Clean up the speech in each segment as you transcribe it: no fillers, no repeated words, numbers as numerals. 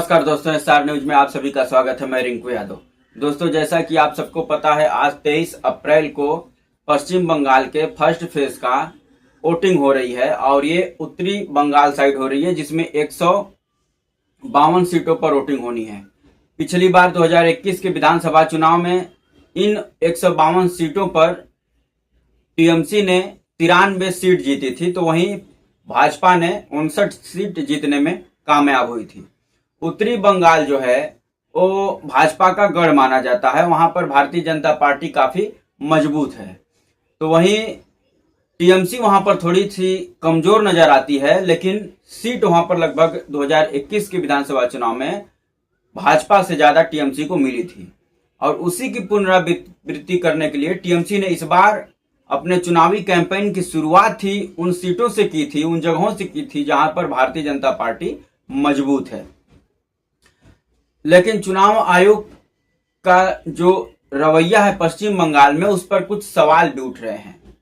नमस्कार दोस्तों, star news में आप सभी का स्वागत है। मैं रिंकू यादव। दोस्तों, जैसा कि आप सबको पता है, आज 23 अप्रैल को पश्चिम बंगाल के फर्स्ट फेज का वोटिंग हो रही है और ये उत्तरी बंगाल साइड हो रही है, जिसमें 152 सीटों पर वोटिंग होनी है। पिछली बार 2021 के विधानसभा चुनाव में इन 152 सीटों पर टीएमसी ने 93 सीट जीती थी, तो वहीं भाजपा ने 59 सीट जीतने में कामयाब हुई थी। उत्तरी बंगाल जो है वो भाजपा का गढ़ माना जाता है, वहां पर भारतीय जनता पार्टी काफी मजबूत है। तो वहीं टीएमसी वहां पर थोड़ी सी कमजोर नजर आती है, लेकिन सीट वहां पर लगभग 2021 के विधानसभा चुनाव में भाजपा से ज्यादा टीएमसी को मिली थी। और उसी की पुनरावृत्ति करने के लिए टीएमसी ने इस बार अपने चुनावी कैंपेन की शुरुआत थी उन सीटों से की थी, उन जगहों से की थी जहां पर भारतीय जनता पार्टी मजबूत है। लेकिन चुनाव आयोग का जो रवैया है पश्चिम बंगाल में, उस पर कुछ सवाल भी उठ रहे हैं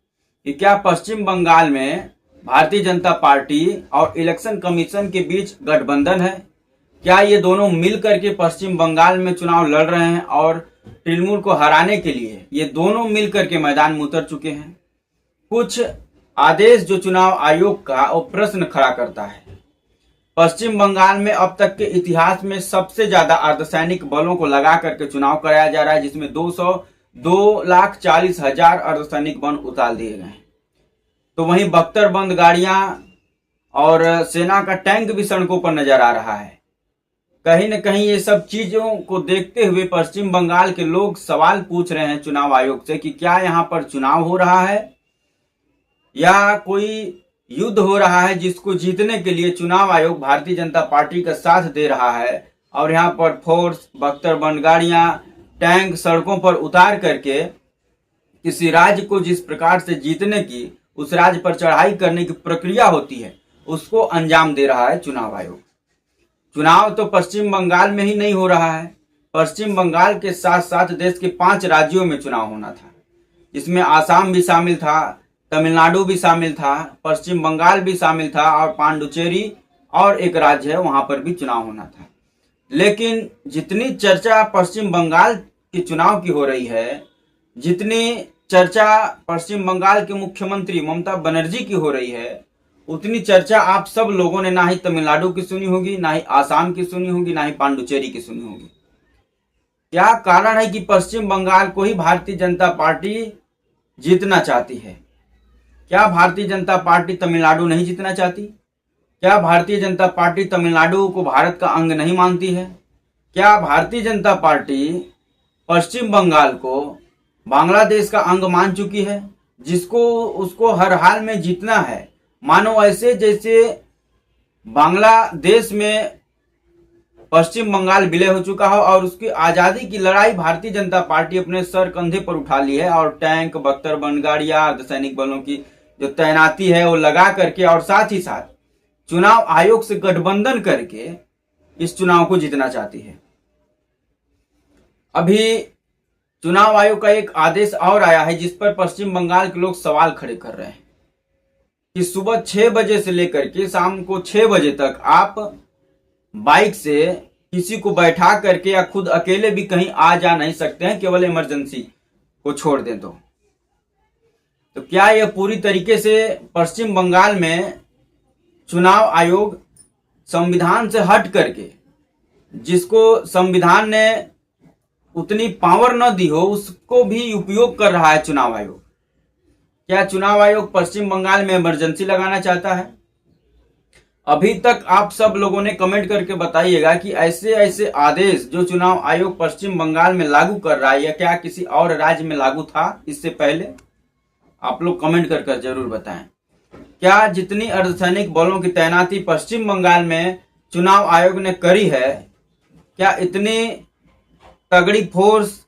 कि क्या पश्चिम बंगाल में भारतीय जनता पार्टी और इलेक्शन कमीशन के बीच गठबंधन है? क्या ये दोनों मिलकर के पश्चिम बंगाल में चुनाव लड़ रहे हैं और तृणमूल को हराने के लिए ये दोनों मिलकर के मैदान में उतर चुके हैं? कुछ आदेश जो चुनाव आयोग का वो प्रश्न खड़ा करता है। पश्चिम बंगाल में अब तक के इतिहास में सबसे ज्यादा अर्धसैनिक बलों को लगा करके चुनाव कराया जा रहा है, जिसमें 2,40,000 अर्धसैनिक बल उतार दिए गए हैं। तो वहीं बख्तरबंद गाड़ियां और सेना का टैंक भी सड़कों पर नजर आ रहा है। कहीं न कहीं ये सब चीजों को देखते हुए पश्चिम बंगाल के लोग सवाल पूछ रहे हैं चुनाव आयोग से कि क्या यहाँ पर चुनाव हो रहा है या कोई युद्ध हो रहा है, जिसको जीतने के लिए चुनाव आयोग भारतीय जनता पार्टी का साथ दे रहा है और यहाँ पर फोर्स, बख्तरबंद गाड़ियां, टैंक सड़कों पर उतार करके किसी राज्य को जिस प्रकार से जीतने की, उस राज्य पर चढ़ाई करने की प्रक्रिया होती है, उसको अंजाम दे रहा है चुनाव आयोग। चुनाव तो पश्चिम बंगाल में ही नहीं हो रहा है, पश्चिम बंगाल के साथ साथ देश के 5 राज्यों में चुनाव होना था, जिसमें आसाम भी शामिल था, तमिलनाडु भी शामिल था, पश्चिम बंगाल भी शामिल था और पांडुचेरी और एक राज्य है वहां पर भी चुनाव होना था। लेकिन जितनी चर्चा पश्चिम बंगाल के चुनाव की हो रही है, जितनी चर्चा पश्चिम बंगाल के मुख्यमंत्री ममता बनर्जी की हो रही है, उतनी चर्चा आप सब लोगों ने ना ही तमिलनाडु की सुनी होगी, ना ही आसाम की सुनी होगी, ना ही पांडुचेरी की सुनी होगी। क्या कारण है कि पश्चिम बंगाल को ही भारतीय जनता पार्टी जीतना चाहती है? क्या भारतीय जनता पार्टी तमिलनाडु नहीं जीतना चाहती? क्या भारतीय जनता पार्टी तमिलनाडु को भारत का अंग नहीं मानती है? क्या भारतीय जनता पार्टी पश्चिम बंगाल को बांग्लादेश का अंग मान चुकी है, जिसको उसको हर हाल में जीतना है? मानो ऐसे जैसे बांग्लादेश में पश्चिम बंगाल विलय हो चुका हो और उसकी आजादी की लड़ाई भारतीय जनता पार्टी अपने सर कंधे पर उठा ली है और टैंक, बख्तरबंद गाड़ियां, अर्धसैनिक बलों की जो तैनाती है वो लगा करके और साथ ही साथ चुनाव आयोग से गठबंधन करके इस चुनाव को जीतना चाहती है। अभी चुनाव आयोग का एक आदेश और आया है, जिस पर पश्चिम बंगाल के लोग सवाल खड़े कर रहे हैं कि सुबह 6 बजे से लेकर के शाम को 6 बजे तक आप बाइक से किसी को बैठा करके या खुद अकेले भी कहीं आ जा नहीं सकते हैं, केवल इमरजेंसी को छोड़ दें तो क्या यह पूरी तरीके से पश्चिम बंगाल में चुनाव आयोग संविधान से हट करके, जिसको संविधान ने उतनी पावर न दी हो, उसको भी उपयोग कर रहा है चुनाव आयोग? क्या चुनाव आयोग पश्चिम बंगाल में इमरजेंसी लगाना चाहता है? अभी तक आप सब लोगों ने कमेंट करके बताइएगा कि ऐसे ऐसे आदेश जो चुनाव आयोग पश्चिम बंगाल में लागू कर रहा है, या क्या किसी और राज्य में लागू था इससे पहले? आप लोग कमेंट कर जरूर बताएं। क्या जितनी अर्धसैनिक बलों की तैनाती पश्चिम बंगाल में चुनाव आयोग ने करी है, क्या इतनी तगड़ी फोर्स,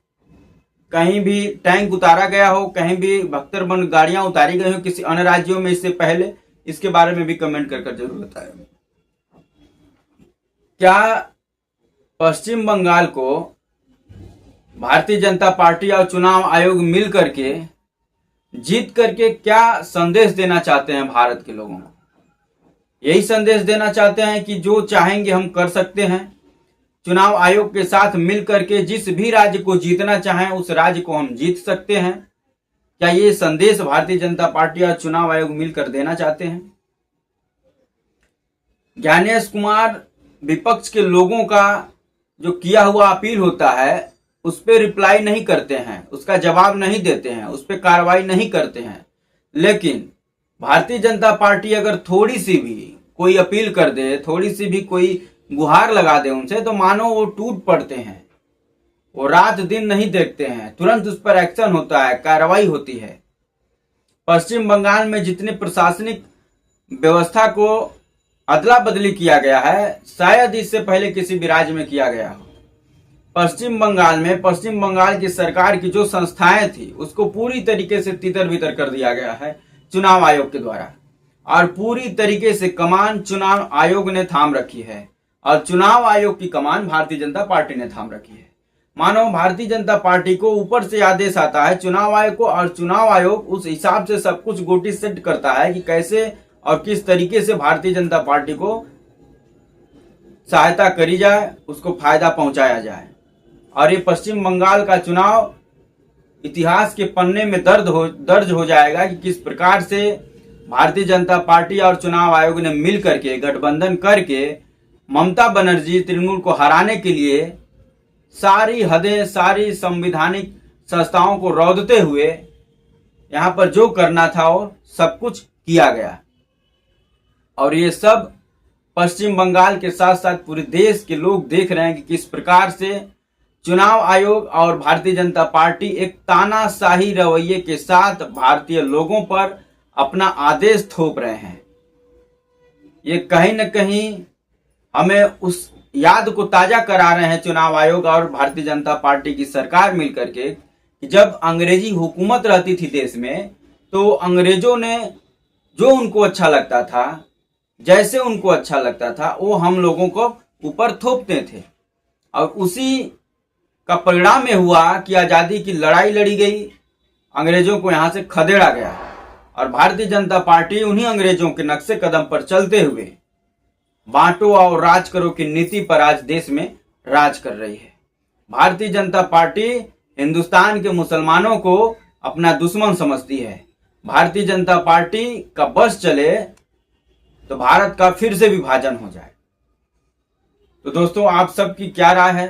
कहीं भी टैंक उतारा गया हो, कहीं भी बख्तरबंद गाड़ियां उतारी गई हो किसी अन्य राज्यों में इससे पहले? इसके बारे में भी कमेंट कर जरूर बताएं। क्या पश्चिम बंगाल को भारतीय जनता पार्टी और चुनाव आयोग मिल करके जीत करके क्या संदेश देना चाहते हैं भारत के लोगों को? यही संदेश देना चाहते हैं कि जो चाहेंगे हम कर सकते हैं, चुनाव आयोग के साथ मिलकर के जिस भी राज्य को जीतना चाहें उस राज्य को हम जीत सकते हैं। क्या ये संदेश भारतीय जनता पार्टी और चुनाव आयोग मिलकर देना चाहते हैं? ज्ञानेश कुमार विपक्ष के लोगों का जो किया हुआ अपील होता है उस पर रिप्लाई नहीं करते हैं, उसका जवाब नहीं देते हैं, उस पर कार्रवाई नहीं करते हैं। लेकिन भारतीय जनता पार्टी अगर थोड़ी सी भी कोई अपील कर दे, थोड़ी सी भी कोई गुहार लगा दे उनसे, तो मानो वो टूट पड़ते हैं। वो रात दिन नहीं देखते हैं, तुरंत उस पर एक्शन होता है, कार्रवाई होती है। पश्चिम बंगाल में जितने प्रशासनिक व्यवस्था को अदला बदली किया गया है, शायद इससे पहले किसी भी राज्य में किया गया हो। पश्चिम बंगाल में पश्चिम बंगाल की सरकार की जो संस्थाएं थी उसको पूरी तरीके से तितर बितर कर दिया गया है चुनाव आयोग के द्वारा, और पूरी तरीके से कमान चुनाव आयोग ने थाम रखी है और चुनाव आयोग की कमान भारतीय जनता पार्टी ने थाम रखी है। मानो भारतीय जनता पार्टी को ऊपर से आदेश आता है चुनाव आयोग को, और चुनाव आयोग उस हिसाब से सब कुछ गोटी सेट करता है कि कैसे और किस तरीके से भारतीय जनता पार्टी को सहायता करी जाए, उसको फायदा पहुंचाया जाए। और ये पश्चिम बंगाल का चुनाव इतिहास के पन्ने में दर्ज हो जाएगा कि किस प्रकार से भारतीय जनता पार्टी और चुनाव आयोग ने मिल करके गठबंधन करके ममता बनर्जी तृणमूल को हराने के लिए सारी हदें, सारी संवैधानिक संस्थाओं को रौंदते हुए यहाँ पर जो करना था वो सब कुछ किया गया। और ये सब पश्चिम बंगाल के साथ साथ पूरे देश के लोग देख रहे हैं कि किस प्रकार से चुनाव आयोग और भारतीय जनता पार्टी एक तानाशाही रवैये के साथ भारतीय लोगों पर अपना आदेश थोप रहे हैं। ये कहीं न कहीं हमें उस याद को ताजा करा रहे हैं चुनाव आयोग और भारतीय जनता पार्टी की सरकार मिलकर के, कि जब अंग्रेजी हुकूमत रहती थी देश में तो अंग्रेजों ने जो उनको अच्छा लगता था, जैसे उनको अच्छा लगता था, वो हम लोगों को ऊपर थोपते थे। और उसी का परिणाम ये हुआ कि आज़ादी की लड़ाई लड़ी गई, अंग्रेजों को यहाँ से खदेड़ा गया, और भारतीय जनता पार्टी उन्हीं अंग्रेजों के नक्शे कदम पर चलते हुए बांटो और राज करो की नीति पर आज देश में राज कर रही है। भारतीय जनता पार्टी हिंदुस्तान के मुसलमानों को अपना दुश्मन समझती है। भारतीय जनता पार्टी का बस चले तो भारत का फिर से विभाजन हो जाए। तो दोस्तों, आप सबकी क्या राय है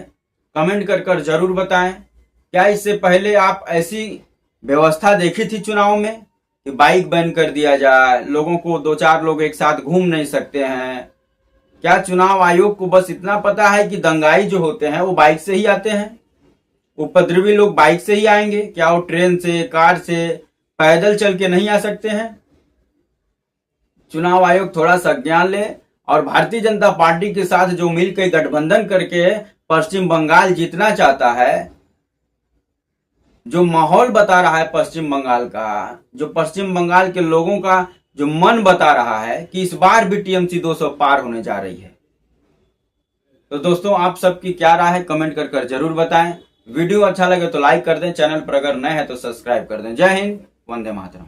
कमेंट कर जरूर बताएं। क्या इससे पहले आप ऐसी व्यवस्था देखी थी चुनाव में कि बाइक बैन कर दिया जाए, लोगों को 2-4 लोग एक साथ घूम नहीं सकते हैं? क्या चुनाव आयोग को बस इतना पता है कि दंगाई जो होते हैं वो बाइक से ही आते हैं, उपद्रवी लोग बाइक से ही आएंगे? क्या वो ट्रेन से, कार से, पैदल चल के नहीं आ सकते हैं? चुनाव आयोग थोड़ा सा ज्ञान ले और भारतीय जनता पार्टी के साथ जो मिलकर गठबंधन करके पश्चिम बंगाल जीतना चाहता है, जो माहौल बता रहा है पश्चिम बंगाल का, जो पश्चिम बंगाल के लोगों का जो मन बता रहा है कि इस बार भी टीएमसी 200 पार होने जा रही है। तो दोस्तों, आप सबकी क्या राय है कमेंट कर जरूर बताएं। वीडियो अच्छा लगे तो लाइक कर दें, चैनल पर अगर नए हैं तो सब्सक्राइब कर दें। जय हिंद, वंदे मातरम।